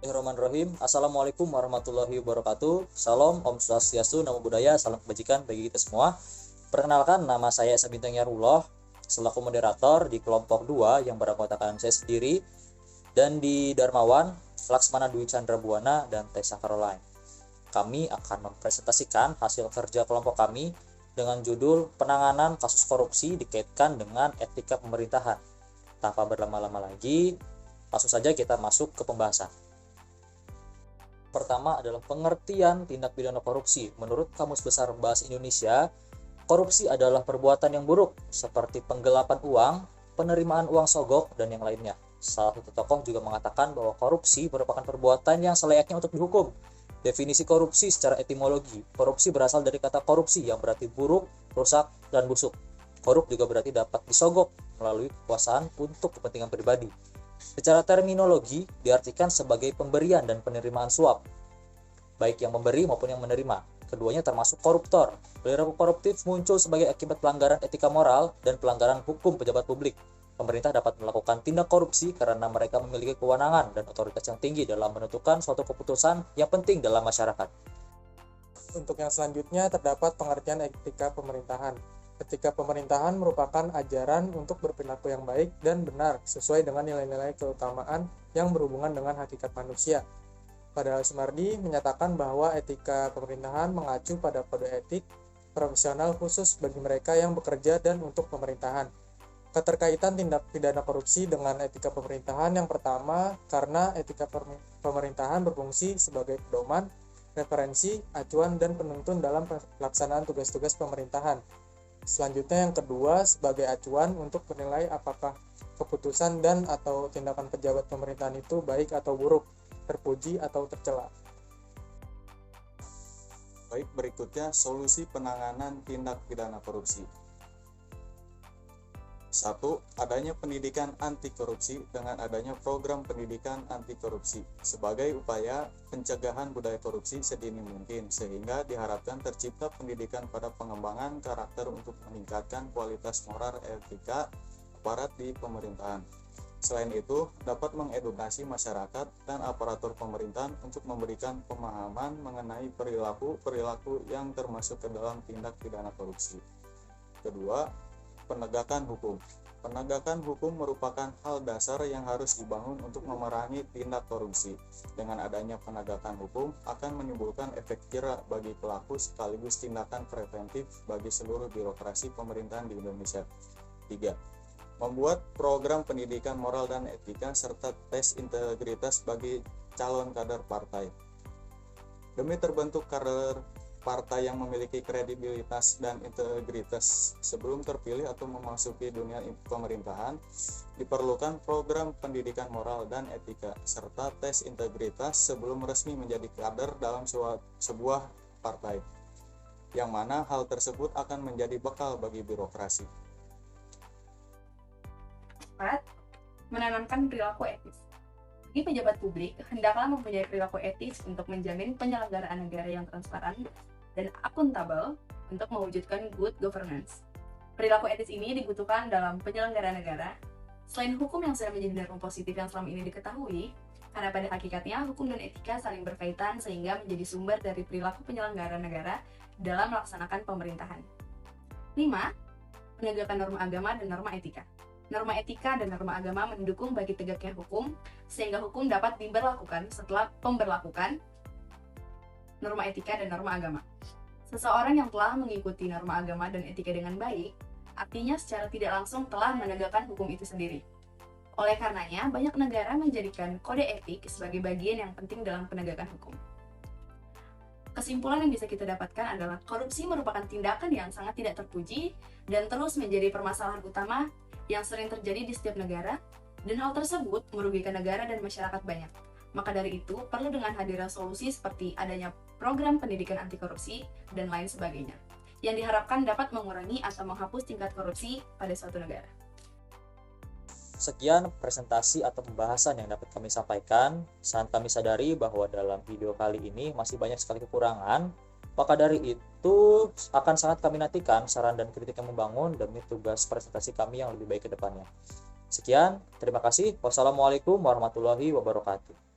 Bismillahirrahmanirrahim. Assalamualaikum warahmatullahi wabarakatuh. Salam, Om Swastiastu, Namo Buddhaya, salam kebajikan bagi kita semua. Perkenalkan, nama saya Esa Bintang Yarullah, selaku moderator di kelompok 2 yang beranggotakan saya sendiri dan di Darmawan, Laksmana Dwi Chandra Buana, dan Tessa Caroline. Kami akan mempresentasikan hasil kerja kelompok kami dengan judul penanganan kasus korupsi dikaitkan dengan etika pemerintahan. Tanpa berlama-lama lagi, langsung saja kita masuk ke pembahasan. Pertama adalah pengertian tindak pidana korupsi. Menurut Kamus Besar Bahasa Indonesia, korupsi adalah perbuatan yang buruk seperti penggelapan uang, penerimaan uang sogok, dan yang lainnya. Salah satu tokoh juga mengatakan bahwa korupsi merupakan perbuatan yang selayaknya untuk dihukum. Definisi korupsi secara etimologi, korupsi berasal dari kata korupsi yang berarti buruk, rusak, dan busuk. Korup juga berarti dapat disogok melalui kekuasaan untuk kepentingan pribadi. Secara terminologi diartikan sebagai pemberian dan penerimaan suap, baik yang memberi maupun yang menerima. Keduanya termasuk koruptor. Perilaku koruptif muncul sebagai akibat pelanggaran etika moral dan pelanggaran hukum pejabat publik. Pemerintah dapat melakukan tindak korupsi karena mereka memiliki kewenangan dan otoritas yang tinggi dalam menentukan suatu keputusan yang penting dalam masyarakat. Untuk yang selanjutnya terdapat pengertian etika pemerintahan. Etika pemerintahan merupakan ajaran untuk berperilaku yang baik dan benar sesuai dengan nilai-nilai keutamaan yang berhubungan dengan hakikat manusia. Padahal Sumardi menyatakan bahwa etika pemerintahan mengacu pada kode etik profesional khusus bagi mereka yang bekerja dan untuk pemerintahan. Keterkaitan tindak pidana korupsi dengan etika pemerintahan yang pertama, karena etika pemerintahan berfungsi sebagai pedoman, referensi, acuan, dan penuntun dalam pelaksanaan tugas-tugas pemerintahan. Selanjutnya yang kedua, sebagai acuan untuk menilai apakah keputusan dan atau tindakan pejabat pemerintahan itu baik atau buruk, terpuji atau tercela. Baik, berikutnya solusi penanganan tindak pidana korupsi. 1. Adanya pendidikan anti korupsi dengan adanya program pendidikan anti korupsi sebagai upaya pencegahan budaya korupsi sedini mungkin, sehingga diharapkan tercipta pendidikan pada pengembangan karakter untuk meningkatkan kualitas moral etika aparat di pemerintahan. Selain itu, dapat mengedukasi masyarakat dan aparatur pemerintahan untuk memberikan pemahaman mengenai perilaku yang termasuk ke dalam tindak pidana korupsi. Kedua, penegakan hukum. Penegakan hukum merupakan hal dasar yang harus dibangun untuk memerangi tindak korupsi. Dengan adanya penegakan hukum akan menimbulkan efek jera bagi pelaku sekaligus tindakan preventif bagi seluruh birokrasi pemerintahan di Indonesia. 3. Membuat program pendidikan moral dan etika serta tes integritas bagi calon kader partai. Demi terbentuk kader partai yang memiliki kredibilitas dan integritas sebelum terpilih atau memasuki dunia pemerintahan, diperlukan program pendidikan moral dan etika serta tes integritas sebelum resmi menjadi kader dalam sebuah partai, yang mana hal tersebut akan menjadi bekal bagi birokrasi. 4. Menanamkan perilaku etis. Bagi pejabat publik, hendaklah mempunyai perilaku etis untuk menjamin penyelenggaraan negara yang transparan dan akuntabel untuk mewujudkan good governance. Perilaku etis ini dibutuhkan dalam penyelenggaraan negara. Selain hukum yang sudah menjadi norma positif yang selama ini diketahui, karena pada hakikatnya hukum dan etika saling berkaitan sehingga menjadi sumber dari perilaku penyelenggara negara dalam melaksanakan pemerintahan. 5. Penegakan norma agama dan norma etika. Norma etika dan norma agama mendukung bagi tegaknya hukum, sehingga hukum dapat diberlakukan setelah pemberlakukan norma etika dan norma agama. Seseorang yang telah mengikuti norma agama dan etika dengan baik, artinya secara tidak langsung telah menegakkan hukum itu sendiri. Oleh karenanya, banyak negara menjadikan kode etik sebagai bagian yang penting dalam penegakan hukum. Kesimpulan yang bisa kita dapatkan adalah korupsi merupakan tindakan yang sangat tidak terpuji dan terus menjadi permasalahan utama yang sering terjadi di setiap negara, dan hal tersebut merugikan negara dan masyarakat banyak. Maka dari itu, perlu dengan hadirnya solusi seperti adanya program pendidikan anti korupsi dan lain sebagainya, yang diharapkan dapat mengurangi atau menghapus tingkat korupsi pada suatu negara. Sekian presentasi atau pembahasan yang dapat kami sampaikan. Saat kami sadari bahwa dalam video kali ini masih banyak sekali kekurangan, maka dari itu akan sangat kami nantikan saran dan kritik yang membangun demi tugas presentasi kami yang lebih baik ke depannya. Sekian, terima kasih. Wassalamualaikum warahmatullahi wabarakatuh.